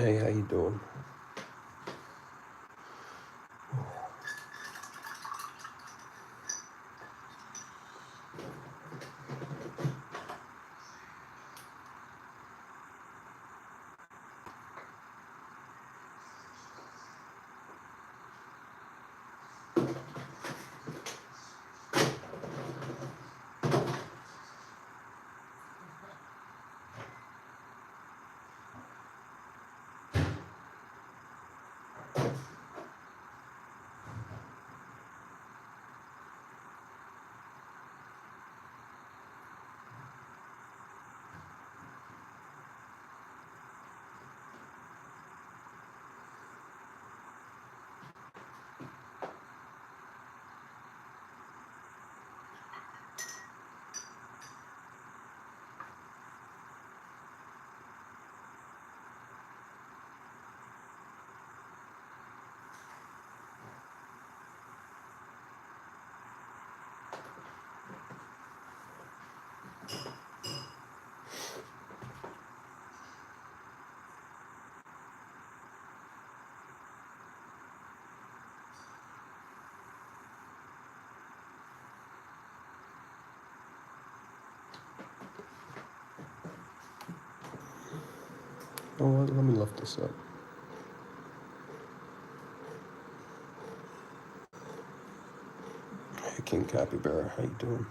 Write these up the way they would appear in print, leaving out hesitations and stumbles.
Hey, how you doing? Oh, let me lift this up. Hey, King Capybara, how you doing?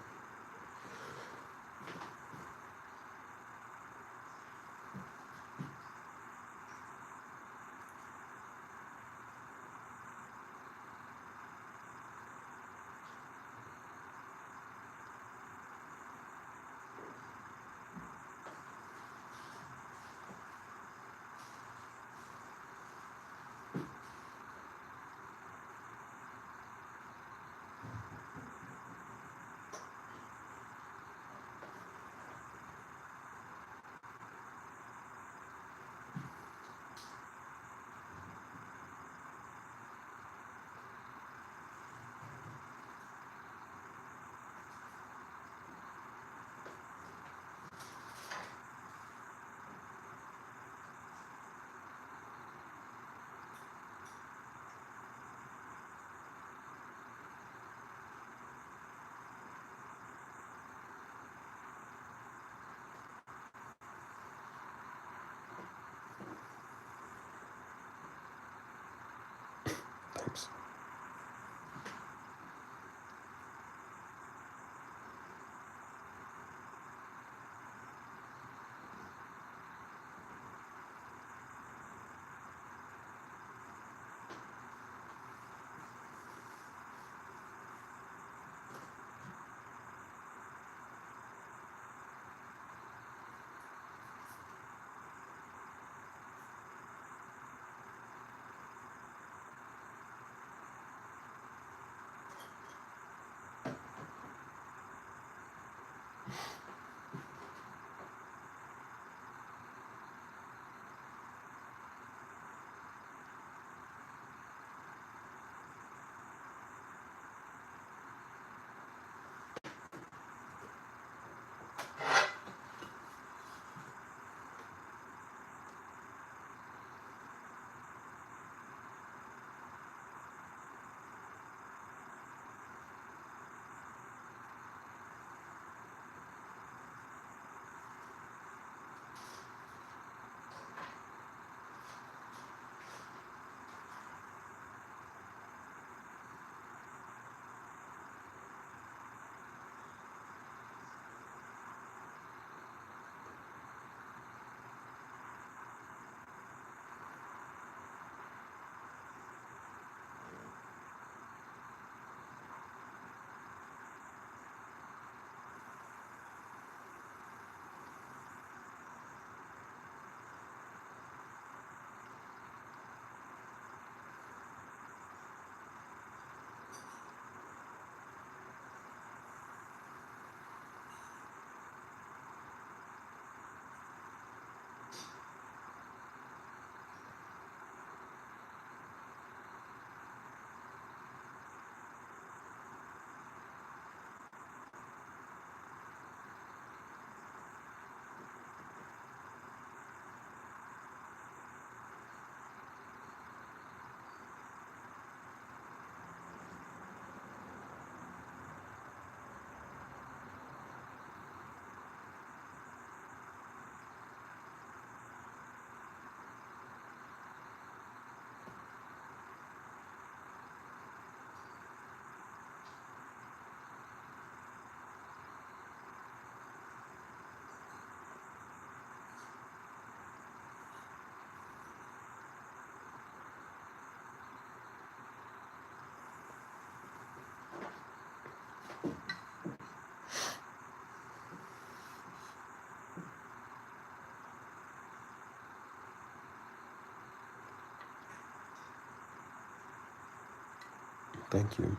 Thank you.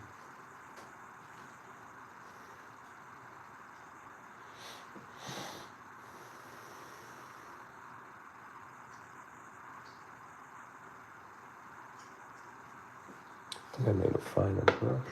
I think I made a finer brush.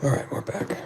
All right, we're back.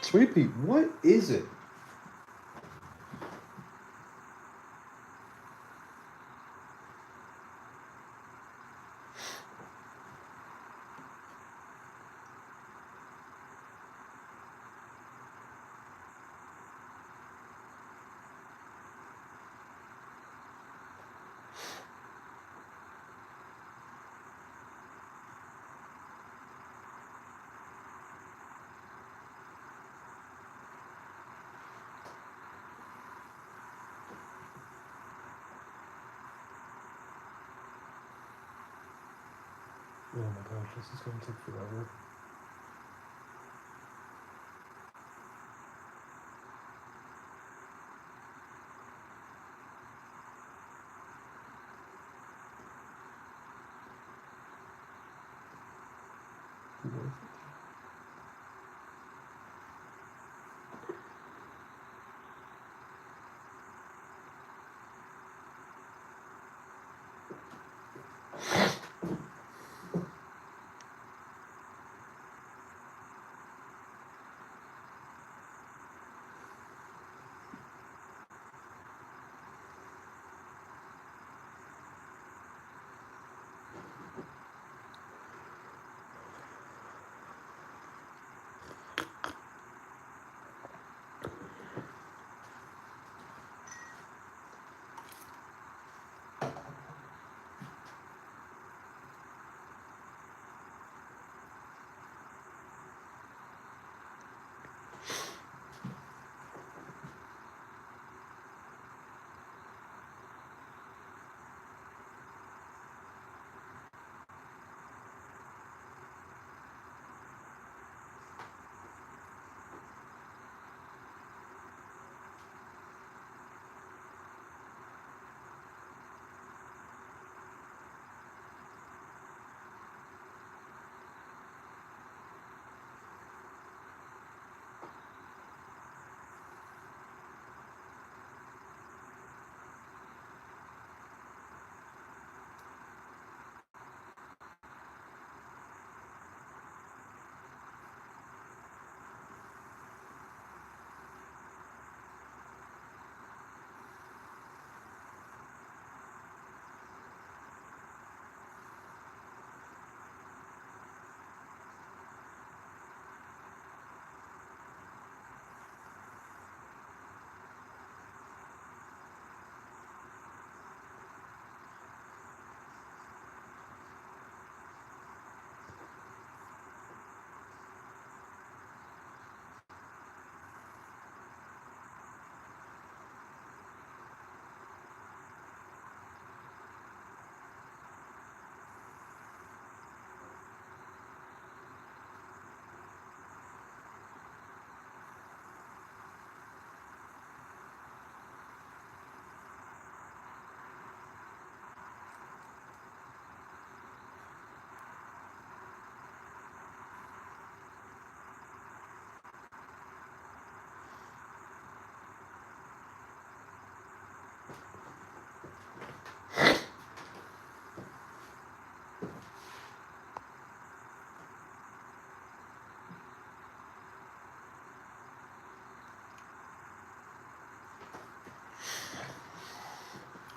Sweet Pea, what is it? Oh my gosh, this is going to take forever.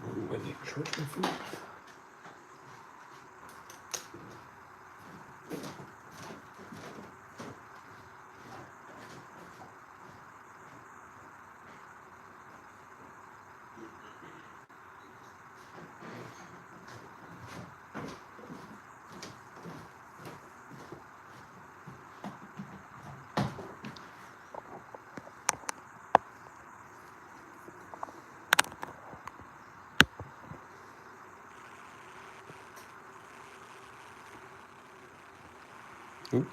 Ooh, I need to charge my phone. Ooh.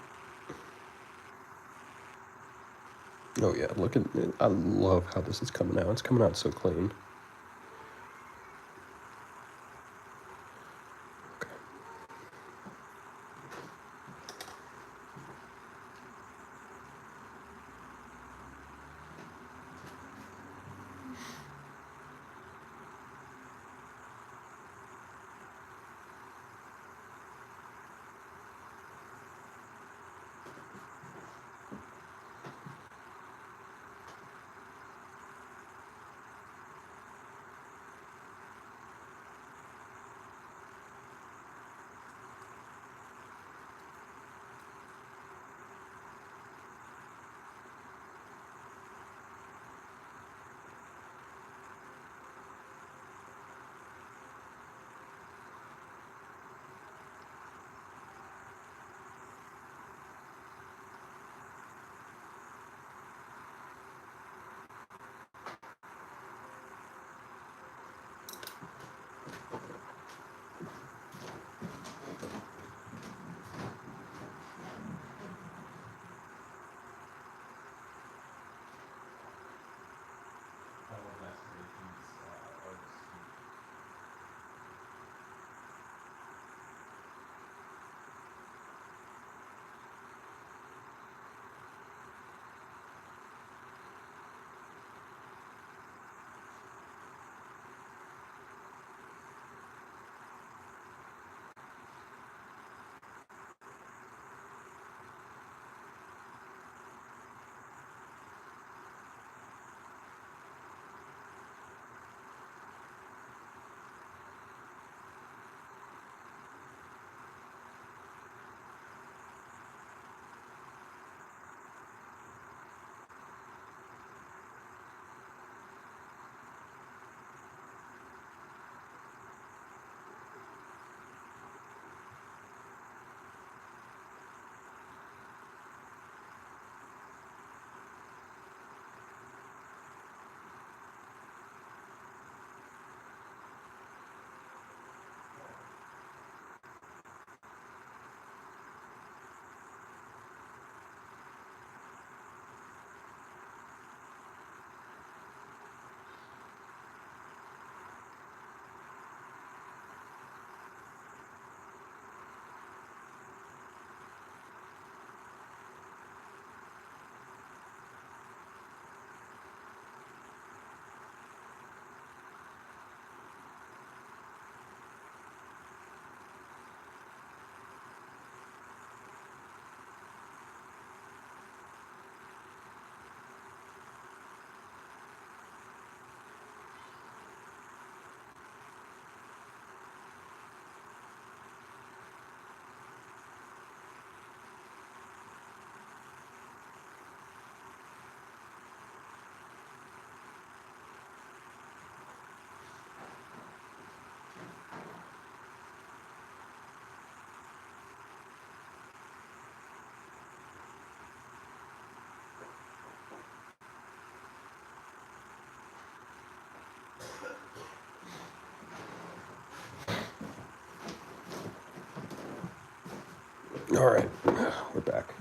Oh yeah, look at it. I love how this is coming out. It's coming out so clean. Okay. All right, we're back.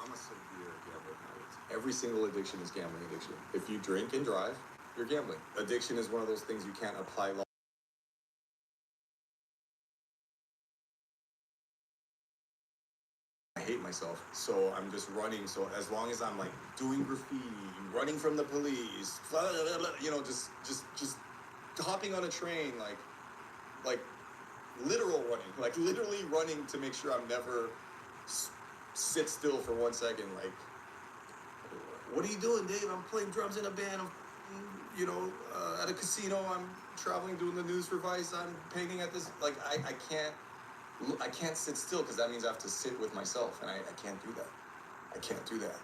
I'm a severe gambling addict. Every single addiction is gambling addiction. If you drink and drive, you're gambling. Addiction is one of those things you can't apply law. I hate myself, so I'm just running. So as long as I'm like doing graffiti, running from the police, you know, just hopping on a train, like literal running, like literally running to make sure I'm never sit still for 1 second. Like, what are you doing, Dave? I'm playing drums in a band. I'm, at a casino. I'm traveling, doing the news for Vice. I'm painting at this. Like, I can't sit still because that means I have to sit with myself, and I can't do that. I can't do that.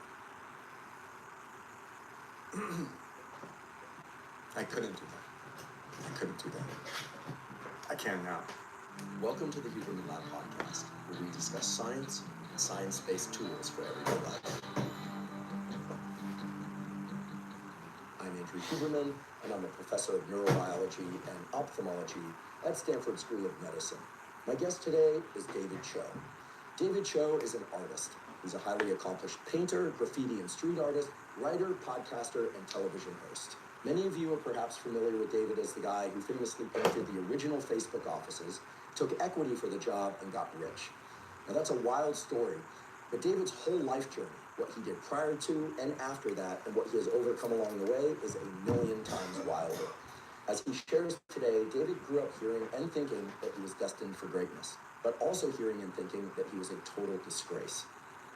I couldn't do that. I couldn't do that. I can now. Welcome to the Huberman Lab podcast, where we discuss science and science-based tools for everyday life. I'm Andrew Huberman, and I'm a professor of neurobiology and ophthalmology at Stanford School of Medicine. My guest today is David Choe. David Choe is an artist. He's a highly accomplished painter, graffiti and street artist, writer, podcaster, and television host. Many of you are perhaps familiar with David as the guy who famously painted the original Facebook offices, took equity for the job, and got rich. Now that's a wild story, but David's whole life journey, what he did prior to and after that, and what he has overcome along the way is a million times wilder. As he shares today, David grew up hearing and thinking that he was destined for greatness, but also hearing and thinking that he was a total disgrace.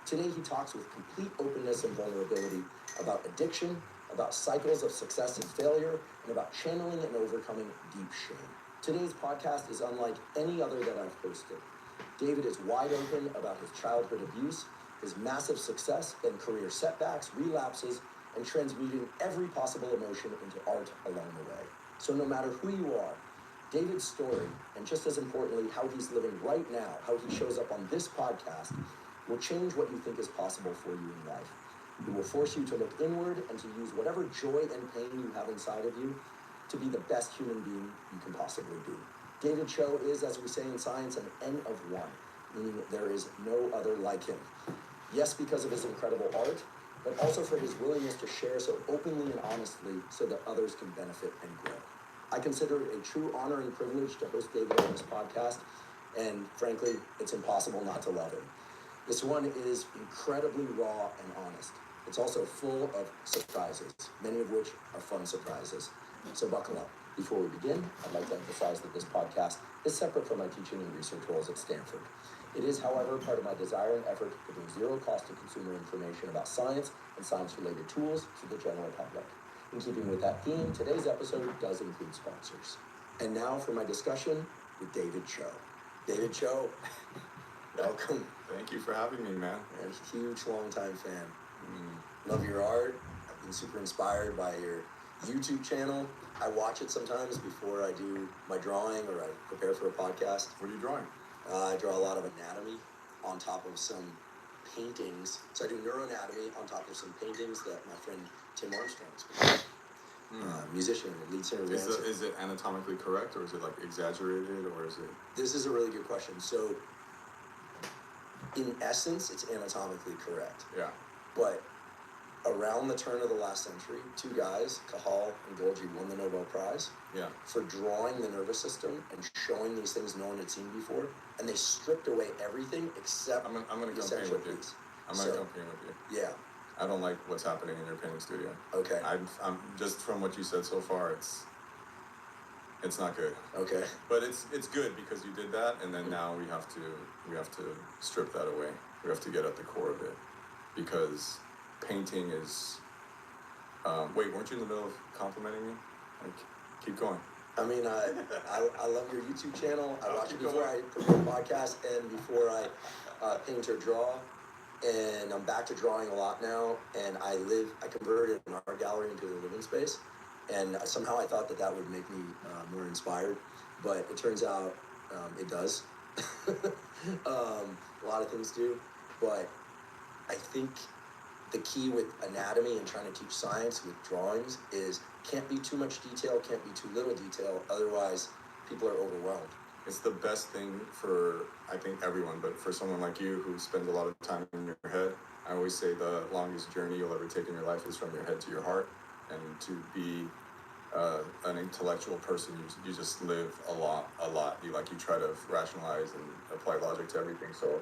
Today he talks with complete openness and vulnerability about addiction, about cycles of success and failure, and about channeling and overcoming deep shame. Today's podcast is unlike any other that I've hosted. David is wide open about his childhood abuse, his massive success and career setbacks, relapses, and transmuting every possible emotion into art along the way. So no matter who you are, David's story, and just as importantly, how he's living right now, how he shows up on this podcast, will change what you think is possible for you in life. It will force you to look inward and to use whatever joy and pain you have inside of you to be the best human being you can possibly be. David Choe is, as we say in science, an N of one, meaning there is no other like him. Yes, because of his incredible art, but also for his willingness to share so openly and honestly so that others can benefit and grow. I consider it a true honor and privilege to host David on this podcast, and frankly, it's impossible not to love him. This one is incredibly raw and honest. It's also full of surprises, many of which are fun surprises. So buckle up. Before we begin, I'd like to emphasize that this podcast is separate from my teaching and research roles at Stanford. It is, however, part of my desire and effort to bring zero cost to consumer information about science and science-related tools to the general public. In keeping with that theme, today's episode does include sponsors. And now for my discussion with David Cho. David Cho, welcome. Thank you for having me, man. I'm a huge, longtime fan. Love your art. I've been super inspired by your YouTube channel. I watch it sometimes before I do my drawing or I prepare for a podcast. What are you drawing? I draw a lot of anatomy on top of some paintings. So I do neuroanatomy on top of some paintings that my friend Tim Armstrong's musician and lead singer of Rancid. Is it anatomically correct, or is it like exaggerated, or is it? This is a really good question. So, in essence, it's anatomically correct. Yeah. But around the turn of the last century, two guys, Cajal and Golgi, won the Nobel Prize Yeah. for drawing the nervous system and showing these things no one had seen before. And they stripped away everything except I'm gonna the come paint essential with you. piece. I'm gonna So- come paint with you. Yeah. I don't like what's happening in your painting studio. Okay. I'm just from what you said so far, it's not good. Okay. But it's good because you did that, and then now we have to strip that away. We have to get at the core of it, because painting is. Wait, weren't you in the middle of complimenting me? Like, keep going. I mean, I love your YouTube channel. I Oh, watch it keep before going. I prepare a podcast and before I paint or draw. And I'm back to drawing a lot now. And I converted an art gallery into a living space. And somehow I thought that would make me more inspired. But it turns out it does. A lot of things do. But I think the key with anatomy and trying to teach science with drawings is can't be too much detail, can't be too little detail, otherwise people are overwhelmed. It's the best thing for, I think, everyone, but for someone like you who spends a lot of time in your head, I always say the longest journey you'll ever take in your life is from your head to your heart. And to be an intellectual person, you just live a lot. You try to rationalize and apply logic to everything. So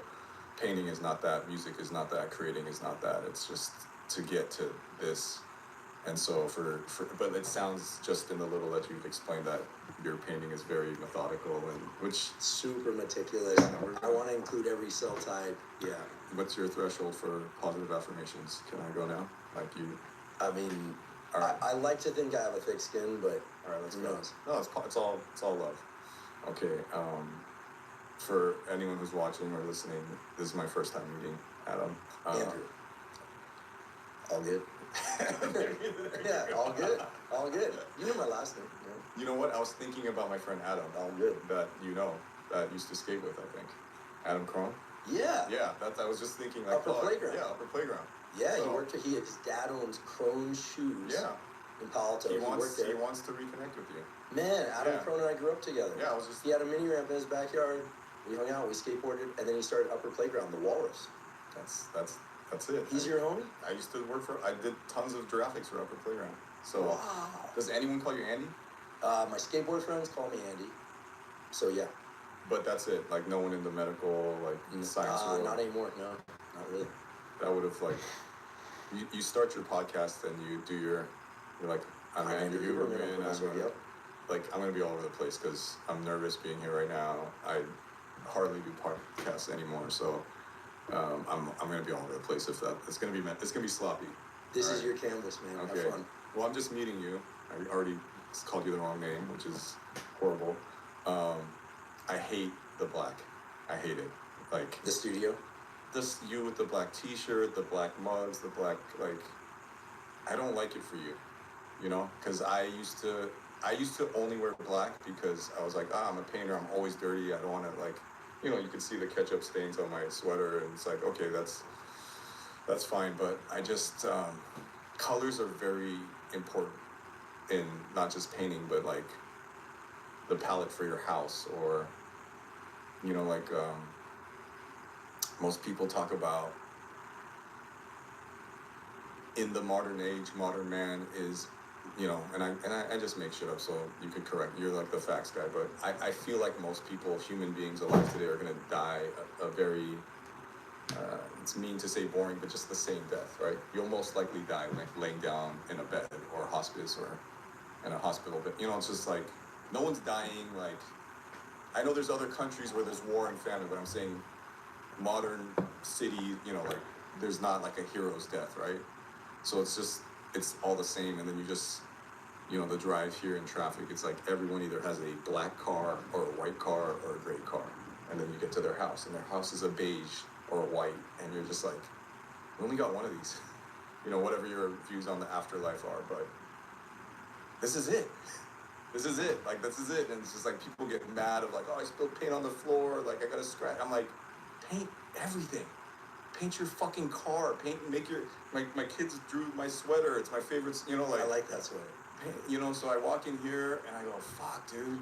painting is not that, music is not that, creating is not that. It's just to get to this. And so but it sounds just in the little that you've explained that your painting is very methodical, and which, Super meticulous. I want to include every cell type. Yeah. what's your threshold for positive affirmations? Can I go now? Like you, I mean, all right, I like to think I have a thick skin, but all right, let's who go. knows? No, it's all love. Okay, for anyone who's watching or listening, this is my first time meeting Adam. Andrew. All good. Yeah, all good. All good. You know my last name. Yeah. You know what? I was thinking about my friend Adam, All good. that used to skate with, I think. Adam Crone? Yeah. Yeah, I was just thinking like Upper Playground. Yeah, Upper Playground. Yeah, So- his dad owns Crone Shoes Yeah. in Palo Alto. He He worked there. wants to reconnect with you. Man, Adam Yeah. Crone and I grew up together. Yeah, I was just He had a mini ramp in his backyard. We hung out, we skateboarded, and then he started Upper Playground, the Walrus. that's it. He's your homie? I used to I did tons of graphics for Upper Playground. So Wow. does anyone call you Andy? My skateboard friends call me Andy. So yeah. But that's it. Like no one in the medical science world. Not anymore. No, not really. That would have you start your podcast and you're like, I'm Andrew Huberman. I'm gonna be all over the place because I'm nervous being here right now. I hardly do podcasts anymore, so I'm gonna be all over the place. It's gonna be sloppy. This All is right. your canvas, man. Okay. Have fun. Well, I'm just meeting you. I already called you the wrong name, which is horrible. I hate the black. I hate it. Like The studio. this, you with the black T-shirt, the black mugs, the black I don't like it for you, because I used to only wear black because I was like, I'm a painter. I'm always dirty. I don't want to you could see the ketchup stains on my sweater, and it's like, okay, that's fine. But I just colors are very important in not just painting, but the palette for your house, or most people talk about in the modern age, modern man is, you know, and I just make shit up, so you could correct. You're like the facts guy, but I feel like most people, human beings alive today, are gonna die a very, it's mean to say boring, but just the same death, right? You'll most likely die like laying down in a bed or hospice or in a hospital, but you know, it's just like no one's dying. Like, I know there's other countries where there's war and famine, but I'm saying modern city, you know, like there's not like a hero's death, right? So it's just, it's all the same. And then you just, you know, the drive here in traffic, it's like everyone either has a black car or a white car or a gray car. And then you get to their house and their house is a beige or a white. And you're just like, we only got one of these. You know, whatever your views on the afterlife are, but this is it. This is it. Like, this is it. And it's just like people get mad of like, oh, I spilled paint on the floor. Like, I got a scratch. I'm like, paint everything. Paint your fucking car. Make your, my kids drew my sweater. It's my favorite, you know, like. I like that sweater. Paint, you know, so I walk in here and I go, fuck, dude.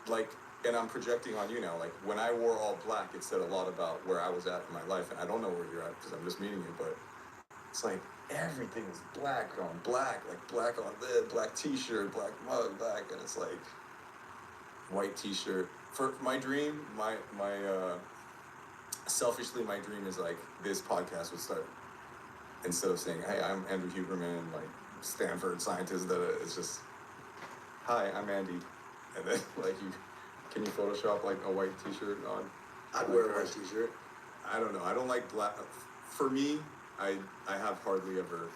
Like, and I'm projecting on you now. Like, when I wore all black, it said a lot about where I was at in my life. And I don't know where you're at because I'm just meeting you, but it's like everything is black on black, like black on lid, black t-shirt, black mug, black, and it's like white t-shirt. For my dream, selfishly, my dream is like this podcast would start, instead of saying, hey, I'm Andrew Huberman, like Stanford scientist, it's just, hi, I'm Andy. And then like can you Photoshop like a white t-shirt on? I'd wear a white t-shirt. I don't know. I don't like black. For me, I have hardly ever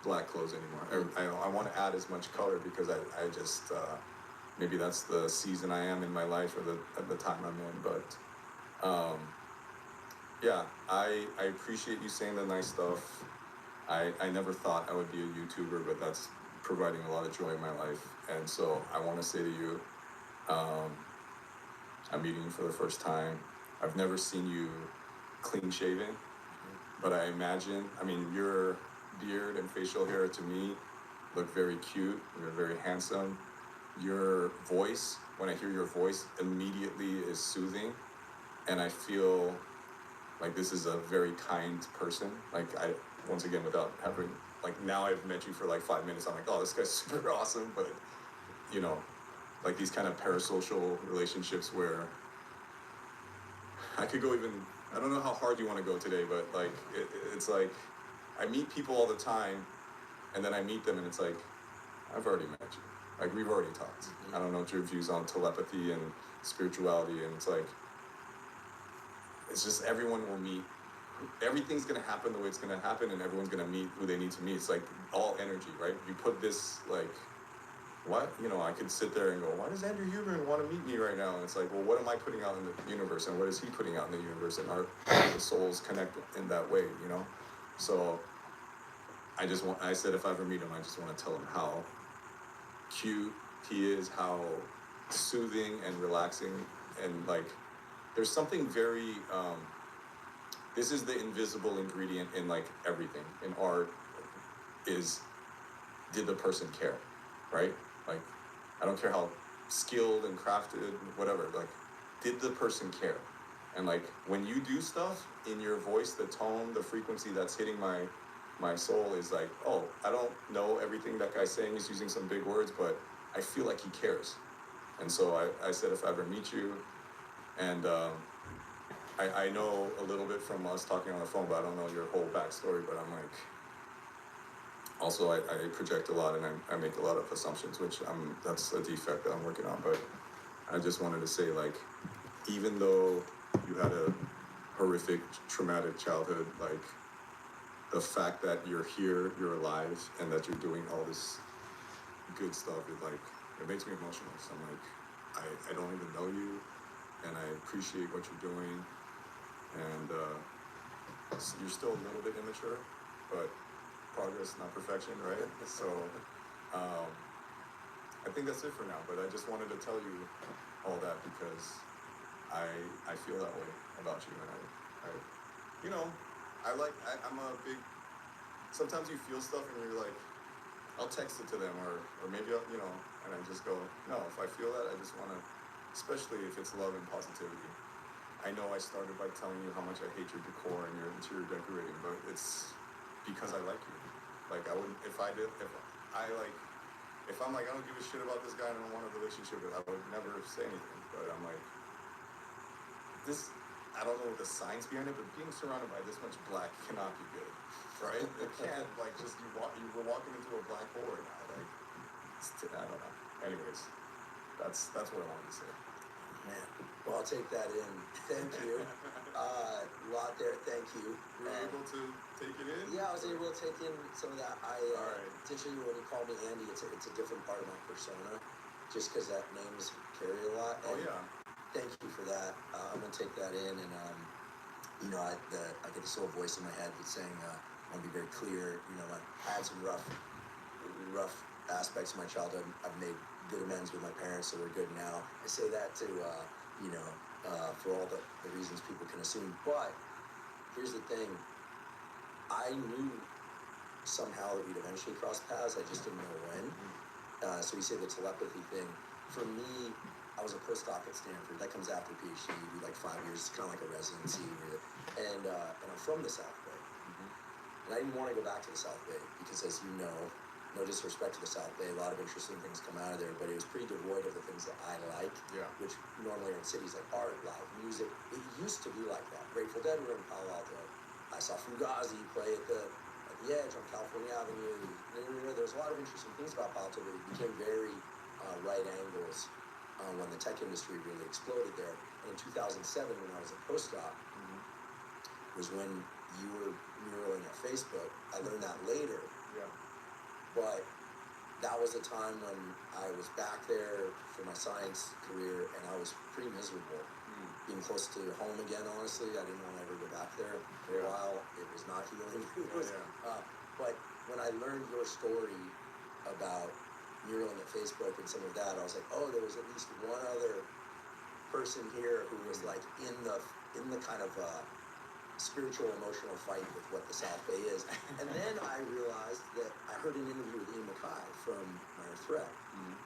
black clothes anymore. I want to add as much color because I just, maybe that's the season I am in my life or the time I'm in. But yeah, I appreciate you saying the nice stuff. I never thought I would be a YouTuber, but that's providing a lot of joy in my life. And so I want to say to you, I'm meeting you for the first time. I've never seen you clean shaven, but I imagine, I mean, your beard and facial hair to me look very cute. You're very handsome. Your voice, when I hear your voice, immediately is soothing. And I feel like this is a very kind person. Like, once again, without having, like, now I've met you for like 5 minutes, I'm like, oh, this guy's super awesome. But, you know, like these kind of parasocial relationships where I could go even, I don't know how hard you want to go today, but like, it's like, I meet people all the time and then I meet them and it's like, I've already met you. Like, we've already talked. I don't know what your views on telepathy and spirituality, and it's like, it's just everyone will meet. Everything's going to happen the way it's going to happen, and everyone's going to meet who they need to meet. It's like all energy, right? You put this, like, what? You know, I could sit there and go, why does Andrew Huberman want to meet me right now? And it's like, well, what am I putting out in the universe, and what is he putting out in the universe? And are the souls connect in that way, you know? So I said if I ever meet him, I just want to tell him how cute he is, how soothing and relaxing, and like, there's something very, this is the invisible ingredient in like everything in art, is, did the person care, right? Like, I don't care how skilled and crafted, whatever, like, did the person care? And like, when you do stuff in your voice, the tone, the frequency that's hitting my soul is like, oh, I don't know everything that guy's saying, he's using some big words, but I feel like he cares. And so I said, if I ever meet you, and I know a little bit from us talking on the phone, but I don't know your whole backstory, but I'm like, also I project a lot and I make a lot of assumptions, which that's a defect that I'm working on, but I just wanted to say, like, even though you had a horrific, traumatic childhood, like, the fact that you're here, you're alive, and that you're doing all this good stuff, is like, it makes me emotional. So I'm like, I don't even know you, and I appreciate what you're doing, and you're still a little bit immature, but progress, not perfection, right? So I think that's it for now, but I just wanted to tell you all that because I feel that way about you, and I you know, I'm a big, sometimes you feel stuff and you're like, I'll text it to them, or maybe I'll, you know, and I just go, no, if I feel that, I just want to, especially if it's love and positivity. I know I started by telling you how much I hate your decor and your interior decorating, but it's because I like you. Like I wouldn't if I did if I'm like I don't give a shit about this guy and I don't want a relationship with, I would never say anything. But I'm like this. I don't know what the science behind it, but being surrounded by this much black cannot be good, right? It can't like just you were walking into a black hole right now. Like I don't know. Anyways, that's what I wanted to say. Man, well, I'll take that in. Thank you. A lot there. Thank you. You were able to take it in? Yeah, I was able to take in some of that. Alright. Essentially, when you call me Andy, it's a different part of my persona, just because that name's carry a lot. Oh And yeah. thank you for that. I'm gonna take that in, and you know, I get this little voice in my head that's saying, I want to be very clear. You know, I had some rough aspects of my childhood. I've made good amends with my parents, so we're good now. I say that to you know, for all the reasons people can assume. But here's the thing: I knew somehow that we'd eventually cross paths. I just didn't know when. So you say the telepathy thing. For me, I was a postdoc at Stanford. That comes after PhD. You do like 5 years. It's kind of like a residency. And I'm from the South Bay. And I didn't want to go back to the South Bay because, as you know, no disrespect to the South Bay, a lot of interesting things come out of there, but it was pretty devoid of the things that I like, Yeah. which normally are in cities like art, live music. It used to be like that. Grateful Dead were in Palo Alto. I saw Fugazi play at the Edge on California Avenue. There was a lot of interesting things about Palo Alto, but it became very right angles when the tech industry really exploded there. And in 2007, when I was a postdoc, was when you were muraling at Facebook. I learned that later, Yeah. but that was a time when I was back there for my science career, and I was pretty miserable. Being close to home again, honestly, I didn't want to ever go back there for a Yeah. while. It was not healing. It Oh, was, yeah. but when I learned your story about muraling at Facebook and some of that, I was like, oh, there was at least one other person here who was like in the kind of spiritual emotional fight with what the South Bay is. And then I realized that I heard an interview with Ian Mackay from Minor Threat.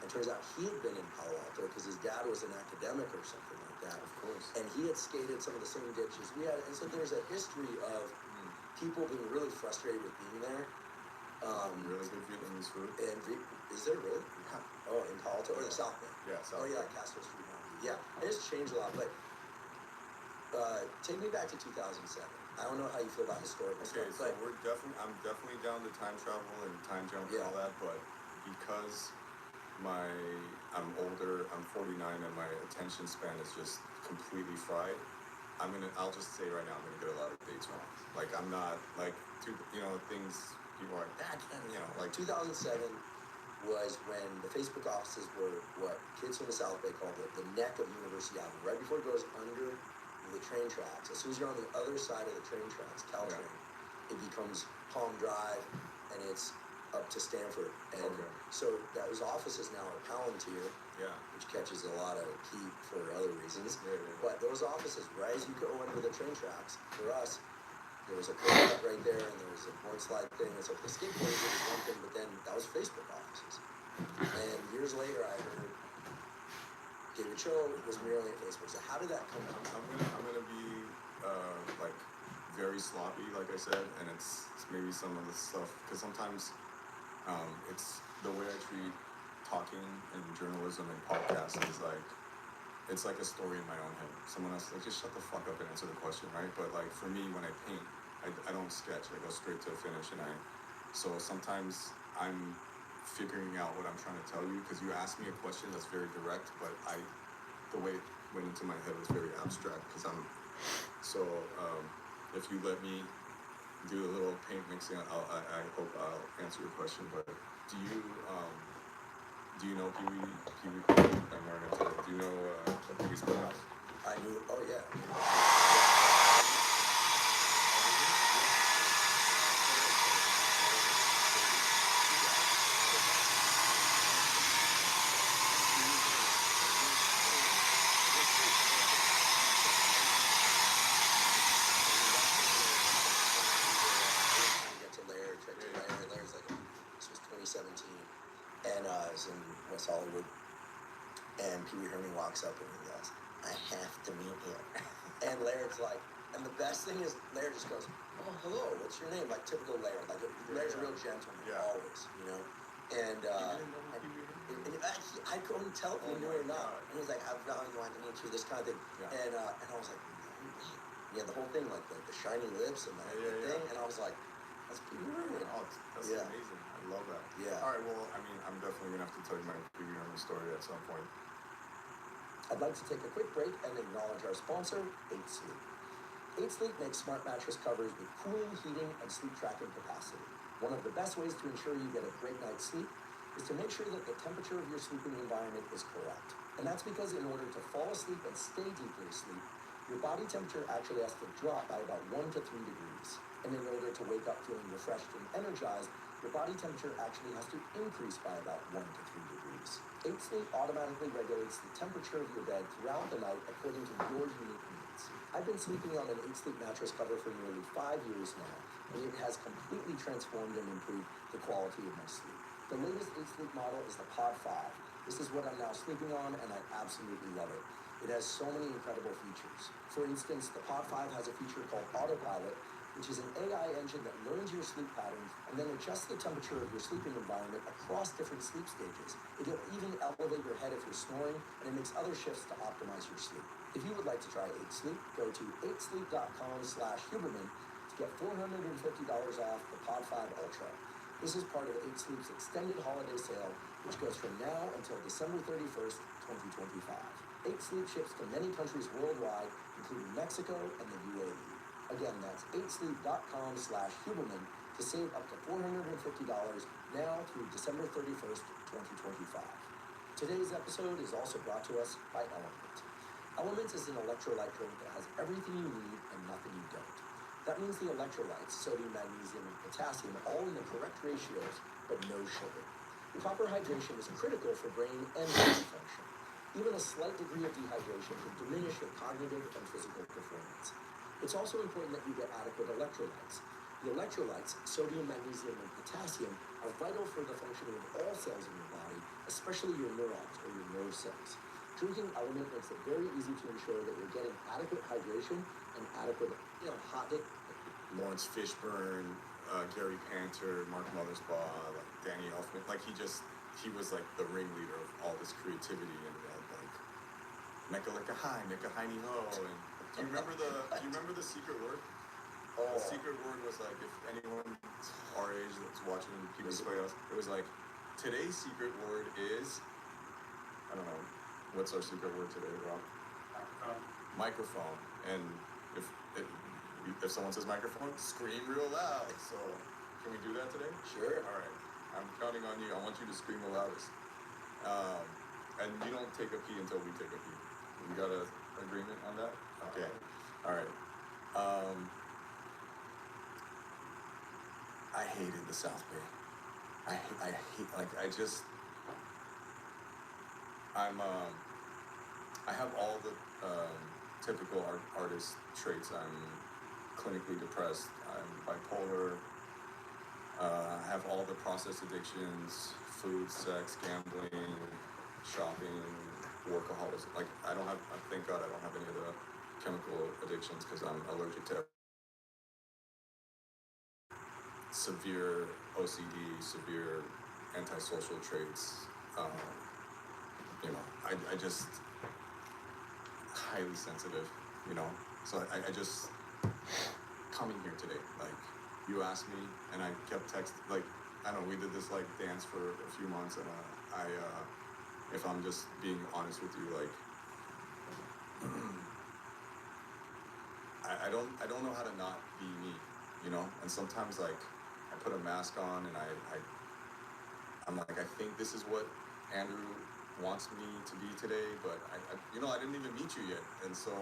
It turns out he had been in Palo Alto because his dad was an academic or something like that. Of course. And he had skated some of the same ditches we had. And so there's a history of people being really frustrated with being there. Really good Vietnamese food. And is there really? Yeah. Oh, in Palo Alto or the South Bay? Yeah. Oh yeah, Castro Street. Yeah, it has changed a lot, but take me back to 2007. I don't know how you feel about historical Okay, stuff, so but I'm definitely down to time travel and time jump Yeah. and all that, but because I'm older, I'm 49, and my attention span is just completely fried. I'll just say right now, I'm gonna get a lot of dates wrong. Like I'm not like things people are like that can like 2007 was when the Facebook offices were what kids from the South Bay call the neck of University Avenue, right before it goes under the train tracks. As soon as you're on the other side of the train tracks, Caltrain, it becomes Palm Drive, and it's up to Stanford. And so those offices now are Palantir, yeah. which catches a lot of heat for other reasons. Yeah. But those offices, right as you go under the train tracks, for us, there was a curb cut right there, and there was a board slide thing, and so the skateboarding was one thing, but then that was Facebook offices. And years later, I heard David Cho was muraling at Facebook. So how did that come out? I'm gonna be like very sloppy, like I said, and it's maybe some of the stuff because sometimes it's the way I treat talking and journalism and podcasting is like it's like a story in my own head. Someone else like just shut the fuck up and answer the question, right? But like for me, when I paint, I don't sketch. I go straight to a finish, and so sometimes I'm figuring out what I'm trying to tell you because you asked me a question that's very direct, but the way it went into my head was very abstract because if you let me do a little paint mixing, I hope I'll answer your question. But do you know Pee Wee? I'm learning to. Do you know Pee Wee's Playhouse? I knew. Oh yeah. Laird's like, this was 2017, and I was in West Hollywood, and Pee Wee Herman walks up and he goes, I have to meet you. And Laird's like, and the best thing is, Laird just goes, oh, hello, what's your name? Like typical Laird, like Laird's a real gentleman, Yeah. always, you know? And, You didn't know who Pee Wee Herman was? I couldn't tell if Oh he knew my or not. God. And he was like, I really want to meet you, this kind of thing. Yeah. And I was like, no way. Yeah, the whole thing, like the shiny lips and the Yeah. thing. And I was like, that's Pee Wee Herman. Oh, that's Yeah. amazing. I love that. Yeah. All right, well, I mean, I'm definitely going to have to tell you my Pee Wee Herman story at some point. I'd like to take a quick break and acknowledge our sponsor, 8 Sleep. 8 Sleep makes smart mattress covers with cooling, heating, and sleep tracking capacity. One of the best ways to ensure you get a great night's sleep is to make sure that the temperature of your sleeping environment is correct. And that's because in order to fall asleep and stay deeply asleep, your body temperature actually has to drop by about 1 to 3 degrees. And in order to wake up feeling refreshed and energized, your body temperature actually has to increase by about 1 to 3 degrees. 8 Sleep automatically regulates the temperature of your bed throughout the night according to your unique needs. I've been sleeping on an 8 Sleep mattress cover for nearly 5 years now, and it has completely transformed and improved the quality of my sleep. The latest 8 Sleep model is the Pod 5. This is what I'm now sleeping on, and I absolutely love it. It has so many incredible features. For instance, the Pod 5 has a feature called Autopilot, which is an AI engine that learns your sleep patterns and then adjusts the temperature of your sleeping environment across different sleep stages. It'll even elevate your head if you're snoring, and it makes other shifts to optimize your sleep. If you would like to try 8 Sleep, go to 8sleep.com/Huberman to get $450 off the Pod 5 Ultra. This is part of 8 Sleep's extended holiday sale, which goes from now until December 31st, 2025. 8 Sleep ships to many countries worldwide, including Mexico and the UAE. Again, that's 8sleep.com/Huberman to save up to $450 now through December 31st, 2025. Today's episode is also brought to us by Element. Element is an electrolyte drink that has everything you need and nothing you don't. That means the electrolytes, sodium, magnesium, and potassium, all in the correct ratios, but no sugar. Proper hydration is critical for brain and body function. Even a slight degree of dehydration can diminish your cognitive and physical performance. It's also important that you get adequate electrolytes. The electrolytes, sodium, magnesium, and potassium, are vital for the functioning of all cells in your body, especially your neurons or your nerve cells. Drinking Element makes it very easy to ensure that you're getting adequate hydration and adequate, hot day. Lawrence Fishburne, Gary Panter, Mark Mothersbaugh, like Danny Elfman, like he was like the ringleader of all this creativity and like Mecca Lecca Hi, Mecca Heiny Ho. And do you remember the secret word? Oh, The secret word was like, if anyone our age that's watching People's Playhouse, it was like, today's secret word is, I don't know, what's our secret word today, Rob? Microphone. And if someone says microphone, scream real loud. So can we do that today? sure. All right. I'm counting on you. I want you to scream the loudest. And you don't take a pee until we take a pee. We got an agreement on that? Okay. All right. I hated the South Bay. I have all the typical artist traits. I'm clinically depressed. I'm bipolar. I have all the processed addictions: food, sex, gambling, shopping, workaholism. Like thank God I don't have any of the chemical addictions because I'm allergic to severe OCD, severe antisocial traits. I just highly sensitive, So I just coming here today, like you asked me and I kept texting, like, I don't know, we did this like dance for a few months and if I'm just being honest with you, like, I don't know how to not be me, and sometimes like I put a mask on and I'm like, I think this is what Andrew wants me to be today, but I didn't even meet you yet. And so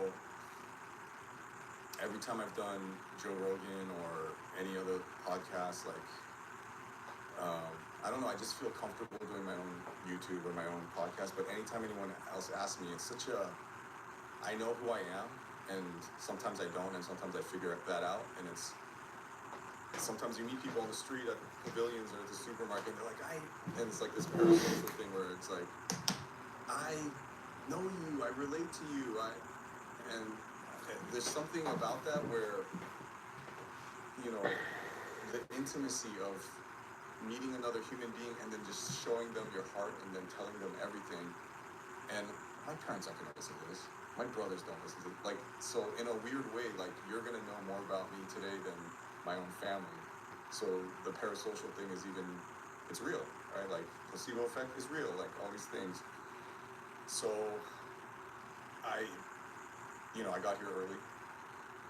every time I've done Joe Rogan or any other podcast, like, I don't know, I just feel comfortable doing my own YouTube or my own podcast. But anytime anyone else asks me, it's I know who I am, and sometimes I don't, and sometimes I figure that out. And sometimes you meet people on the street at pavilions or at the supermarket, and they're like, and it's like this parasocial thing where it's like, I know you, I relate to you, and there's something about that where you know, the intimacy of meeting another human being and then just showing them your heart and then telling them everything. And my parents aren't gonna listen to this. My brothers don't listen to it. Like, so in a weird way, like, you're gonna know more about me today than my own family. So the parasocial thing is even, it's real, right? Like, placebo effect is real, like all these things. So I, I got here early.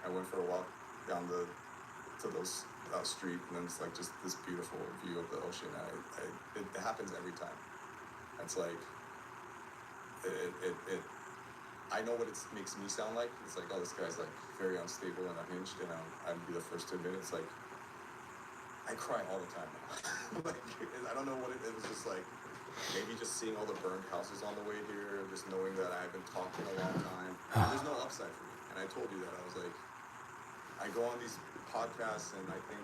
I went for a walk down to those street, and then it's like just this beautiful view of the ocean. It happens every time. It's like it I know what it makes me sound like. It's like, oh, this guy's like very unstable and unhinged, and I'd be the first to admit it. It's like I cry all the time now. Like, I don't know what it was, just like maybe just seeing all the burned houses on the way here, just knowing that I haven't talked in a long time. There's no upside for me, and I told you that. I was like, I go on these podcasts, and I think